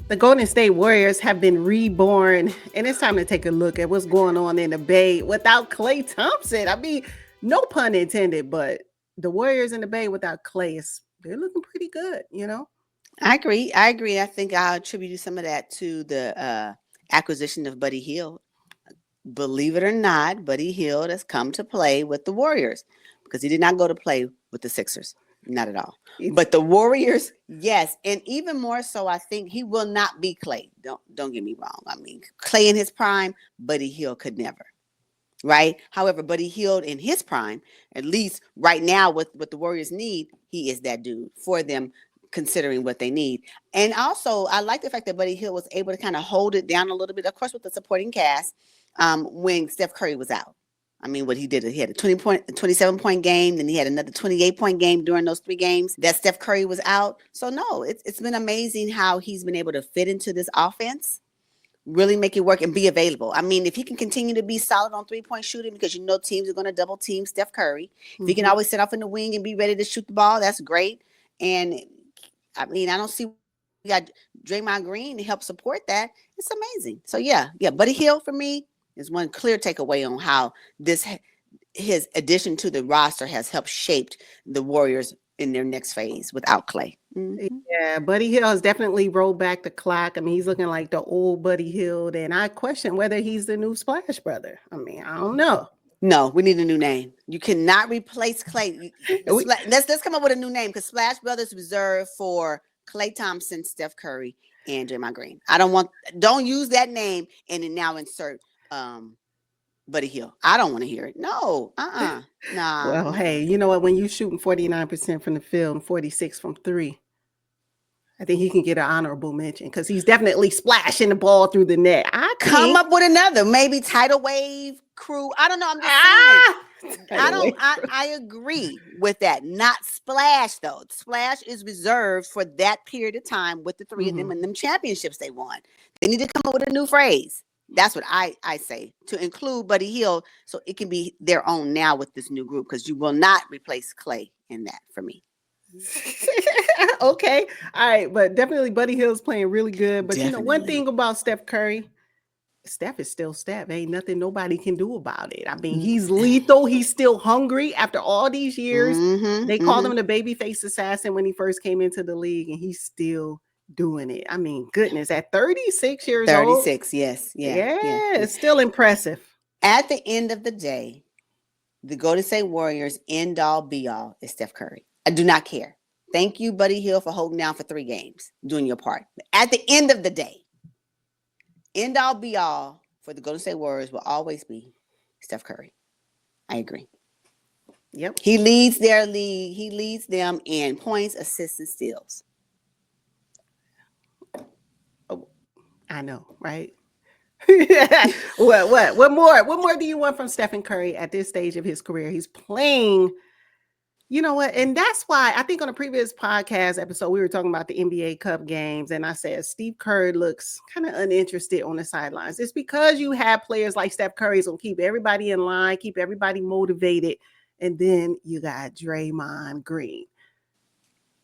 The Golden State Warriors have been reborn, and it's time to take a look at what's going on in the Bay without Klay Thompson. I mean, no pun intended, but the Warriors in the Bay without Klay they're looking pretty good, you know? I agree. I agree. I think I'll attribute some of that to the acquisition of Buddy Hield. Believe it or not, Buddy Hield has come to play with the Warriors because he did not go to play with the Sixers. Not at all. But the Warriors, yes. And even more so, I think he will not be Klay. Don't get me wrong. I mean, Klay in his prime, Buddy Hield could never. Right? However, Buddy Hield in his prime, at least right now with what the Warriors need, he is that dude for them, considering what they need. And also, I like the fact that Buddy Hield was able to kind of hold it down a little bit, of course, with the supporting cast when Steph Curry was out. I mean, what he did, he had a 27-point game, then he had another 28-point game during those 3 games that Steph Curry was out. So, no, it's been amazing how he's been able to fit into this offense, really make it work and be available. I mean, if he can continue to be solid on 3-point shooting, because you know teams are going to double team Steph Curry. If he can always sit off in the wing and be ready to shoot the ball, that's great. And, I mean, I don't see we got Draymond Green to help support that. It's amazing. So, yeah, Buddy Hield for me is one clear takeaway on how his addition to the roster has helped shaped the Warriors in their next phase without Klay. Mm-hmm. Yeah, Buddy Hield has definitely rolled back the clock. I mean, he's looking like the old Buddy Hield, and I question whether he's the new Splash Brother. I mean, I don't know. No, we need a new name. You cannot replace Klay. Let's come up with a new name, because Splash Brothers reserved for Klay Thompson, Steph Curry, and Draymond Green. Don't use that name and then now insert Buddy Hield. I don't want to hear it. No, nah. Well, hey, you know what? When you're shooting 49% from the field and 46 from 3, I think he can get an honorable mention because he's definitely splashing the ball through the net. Come up with another, maybe Tidal Wave Crew. I don't know. I'm just saying. I agree with that. Not Splash though. Splash is reserved for that period of time with the 3 of them and them championships they won. They need to come up with a new phrase. That's what I say, to include Buddy Hield so it can be their own now with this new group, because you will not replace Klay in that for me. Okay. All right. But definitely Buddy Hield's playing really good. But you know, one thing about Steph Curry, Steph is still Steph. Ain't nothing nobody can do about it. I mean, he's lethal. He's still hungry after all these years. They called him the babyface assassin when he first came into the league, and he's still doing it. I mean, goodness, at 36 years old. 36, yes. Yeah. It's still impressive. At the end of the day, the Golden State Warriors end all be all is Steph Curry. I do not care. Thank you, Buddy Hield, for holding down for 3 games, doing your part. At the end of the day, end all be all for the Golden State Warriors will always be Steph Curry. I agree. Yep. He leads their league. He leads them in points, assists, and steals. I know, right? What more do you want from Stephen Curry at this stage of his career? He's playing, you know what? And that's why I think on a previous podcast episode, we were talking about the NBA Cup games. And I said, Steve Kerr looks kind of uninterested on the sidelines. It's because you have players like Steph Curry's gonna keep everybody in line, keep everybody motivated. And then you got Draymond Green.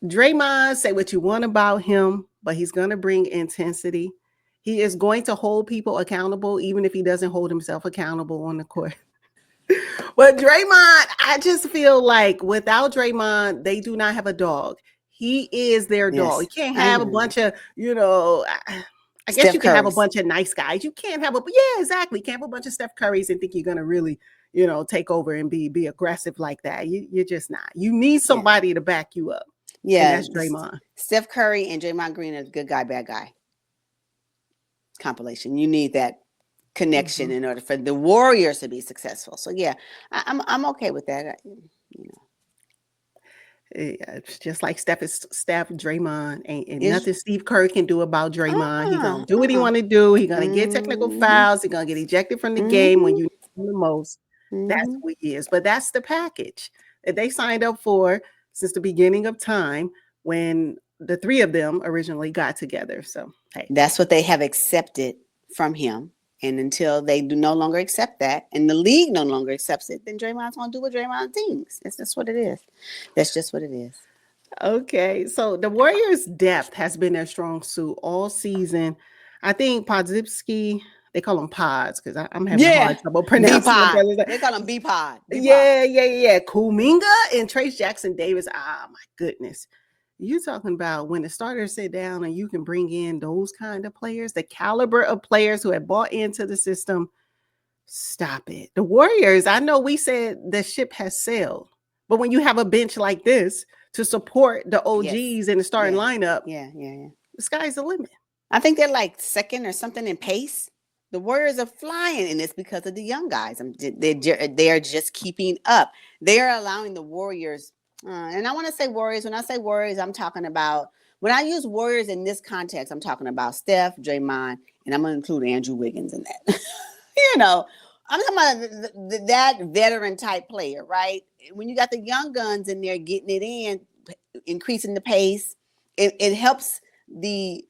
Draymond, say what you want about him, but he's going to bring intensity. He is going to hold people accountable, even if he doesn't hold himself accountable on the court. But Draymond, I just feel like without Draymond, they do not have a dog. He is their dog. You can't have a bunch of, you know, I guess you can have a bunch of nice guys. You can't have exactly. You can't have a bunch of Steph Currys and think you're going to really, you know, take over and be aggressive like that. You're just not. You need somebody to back you up. Yeah, and that's Draymond. Steph Curry and Draymond Green are good guy, bad guy compilation. You need that connection in order for the Warriors to be successful. So yeah, I'm okay with that. You know, it's just like Steph, Draymond ain't nothing Steve Kerr can do about Draymond. He's gonna do what he want to do. He's gonna get technical fouls. He's gonna get ejected from the game when you need him the most. That's who he is. But that's the package that they signed up for since the beginning of time when the 3 of them originally got together. So hey, that's what they have accepted from him. And until they do no longer accept that, and the league no longer accepts it, then Draymond's going to do what Draymond thinks. That's just what it is. That's just what it is. Okay, so the Warriors' depth has been their strong suit all season. I think Podzipski, they call them Pods because I'm having a hard Yeah, trouble B pronouncing the pod. brother's name. They call him B pod. B pod. Yeah. Kuminga and Trace Jackson Davis. Ah, my goodness. You're talking about when the starters sit down and you can bring in those kind of players, the caliber of players who have bought into the system. Stop it. The Warriors, I know we said the ship has sailed, but when you have a bench like this to support the Yes. OGs in the starting Yeah. lineup, Yeah. the sky's the limit. I think they're like second or something in pace. The Warriors are flying, and it's because of the young guys. They're just keeping up. They are allowing the Warriors, and I want to say Warriors. When I say Warriors, I'm talking about when I use Warriors in this context. I'm talking about Steph, Draymond, and I'm going to include Andrew Wiggins in that. You know, I'm talking about that veteran type player, right? When you got the young guns in there getting it in, increasing the pace, it helps the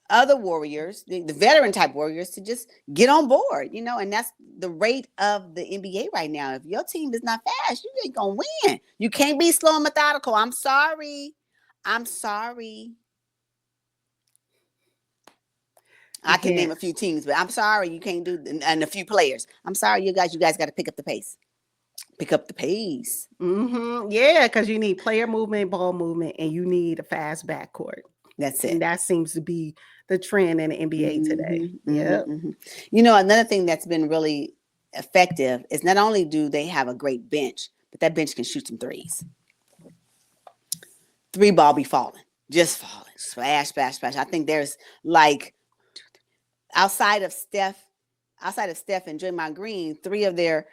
other warriors, the veteran type warriors, to just get on board, and that's the rate of the NBA right now. If your team is not fast, you ain't gonna win. You can't be slow and methodical. I'm sorry. I can name a few teams, but I'm sorry you can't do, and a few players. I'm sorry, you guys got to pick up the pace. Pick up the pace. Yeah, because you need player movement, ball movement, and you need a fast backcourt. That's it. And that seems to be the trend in the NBA today. Yeah. Another thing that's been really effective is not only do they have a great bench, but that bench can shoot some threes. Three ball be falling, just falling, splash. I think there's like outside of Steph and Draymond Green, three of their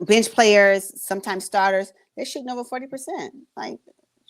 bench players, sometimes starters, they're shooting over 40%. Like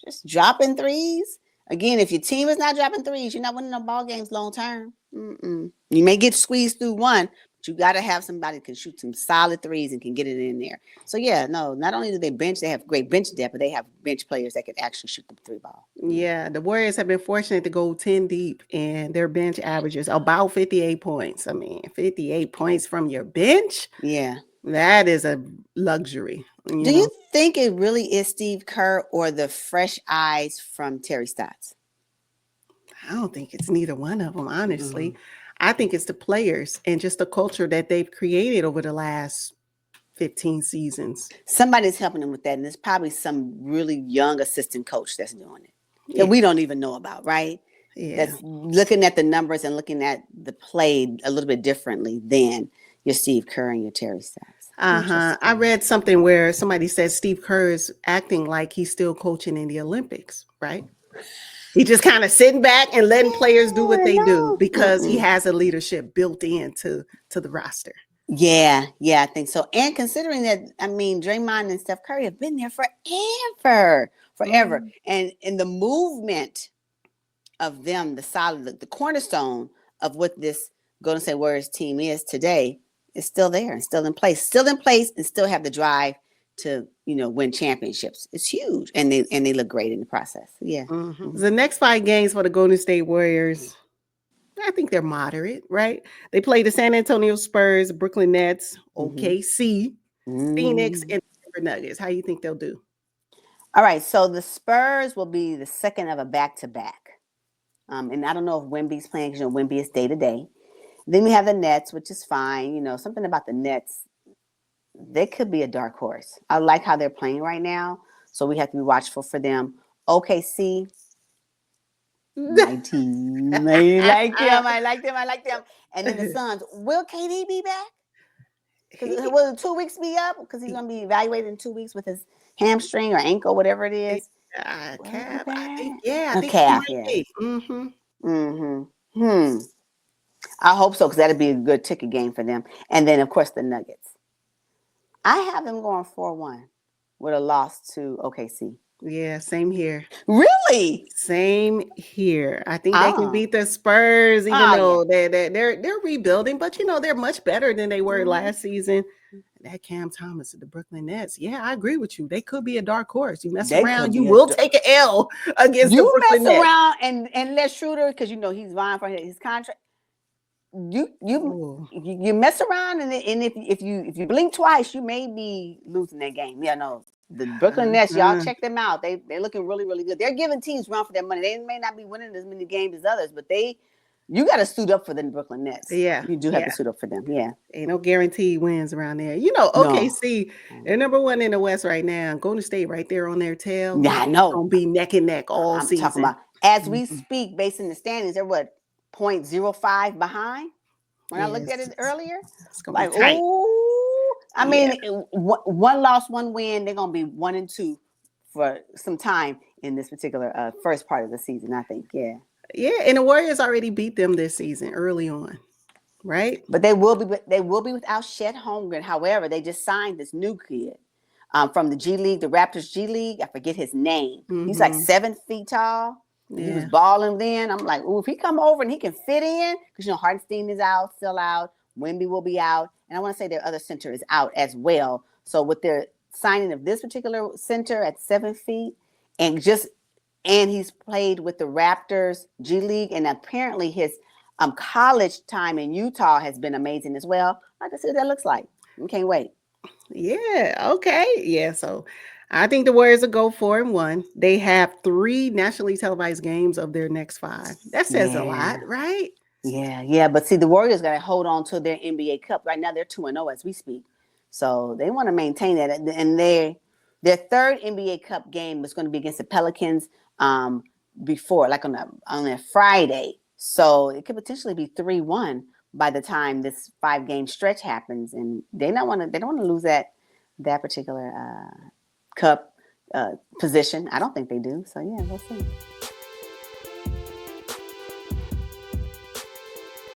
just dropping threes. Again, if your team is not dropping threes, you're not winning no ball games long term. You may get squeezed through one, but you got to have somebody that can shoot some solid threes and can get it in there. So yeah, no, not only do they have great bench depth, but they have bench players that can actually shoot the three ball. Yeah, the Warriors have been fortunate to go 10 deep, and their bench averages about 58 points. I mean, 58 points from your bench? Yeah. That is a luxury. Do you think it really is Steve Kerr or the fresh eyes from Terry Stotts? I don't think it's neither one of them, honestly. I think it's the players and just the culture that they've created over the last 15 seasons. Somebody's helping them with that, and it's probably some really young assistant coach that's doing it that we don't even know about, right? Yeah. That's looking at the numbers and looking at the play a little bit differently than your Steve Kerr and your Terry Stotts. I read something where somebody said Steve Kerr is acting like he's still coaching in the Olympics, right? He just kind of sitting back and letting players do what they do because he has a leadership built into the roster. Yeah, I think so. And considering that, I mean, Draymond and Steph Curry have been there forever. And in the movement of them, the cornerstone of what this Golden State Warriors team is today is still there and still in place, and still have the drive to, win championships. It's huge. And they look great in the process. Yeah. The next 5 games for the Golden State Warriors, I think they're moderate, right? They play the San Antonio Spurs, Brooklyn Nets, OKC, Phoenix, and Denver Nuggets. How do you think they'll do? All right. So the Spurs will be the second of a back-to-back. And I don't know if Wemby's playing because Wemby is day-to-day. Then we have the Nets, which is fine. Something about the Nets, they could be a dark horse. I like how they're playing right now, so we have to be watchful for them. OKC, my team. I like them. And then the Suns. Will KD be back? Will 2 weeks be up? Because he's going to be evaluated in 2 weeks with his hamstring or ankle, whatever it is. I think he might be. I hope so, because that'd be a good ticket game for them. And then, of course, the Nuggets. I have them going 4-1 with a loss to OKC. Yeah, same here. Really? Same here. I think they can beat the Spurs, even though they're rebuilding, but they're much better than they were last season. That Cam Thomas of the Brooklyn Nets. Yeah, I agree with you. They could be a dark horse. You mess around, you will take an L against the Brooklyn Nets. You mess around and let Schroeder, because he's vying for his contract. You mess around, and if you blink twice, you may be losing that game. Yeah, no. The Brooklyn Nets, y'all Uh-huh. check them out. They're looking really, really good. They're giving teams run for their money. They may not be winning as many games as others, but you got to suit up for the Brooklyn Nets. Yeah, You do have to yeah. suit up for them. Yeah. Ain't no guaranteed wins around there. No. OKC, they're number one in the West right now. Golden State right there on their tail. Yeah, I It's know. gonna be neck and neck all I'm talking season. about as we Mhm. speak, based in the standings, they're what 0.05 behind. When I looked at Yes, it earlier, it's gonna be like, tight. ooh, I Yeah, mean, one loss, one win. They're gonna be 1-2 for some time in this particular first part of the season. I think, yeah. yeah. And the Warriors already beat them this season early on, right? But they will be without Chet Holmgren. However, they just signed this new kid from the G League, the Raptors G League. I forget his name. He's like Mm-hmm. 7 feet tall. He was Yeah, balling then. I'm like, ooh, if he come over and he can fit in, because Hartenstein is out, still out. Wemby will be out, and I want to say their other center is out as well. So with their signing of this particular center at 7 feet, and he's played with the Raptors G League, and apparently his college time in Utah has been amazing as well. I can see what that looks like. I can't wait. yeah. Okay, yeah. So I think the Warriors will go 4-1. They have 3 nationally televised games of their next 5. That says a Yeah. lot, right? Yeah. But see, the Warriors got to hold on to their NBA Cup. Right now, they're 2-0 as we speak. So they want to maintain that. And their third NBA Cup game was going to be against the Pelicans before, like on a Friday. So it could potentially be 3-1 by the time this 5-game stretch happens. And they don't want to lose that particular cup position. I don't think they do. So yeah, we'll see.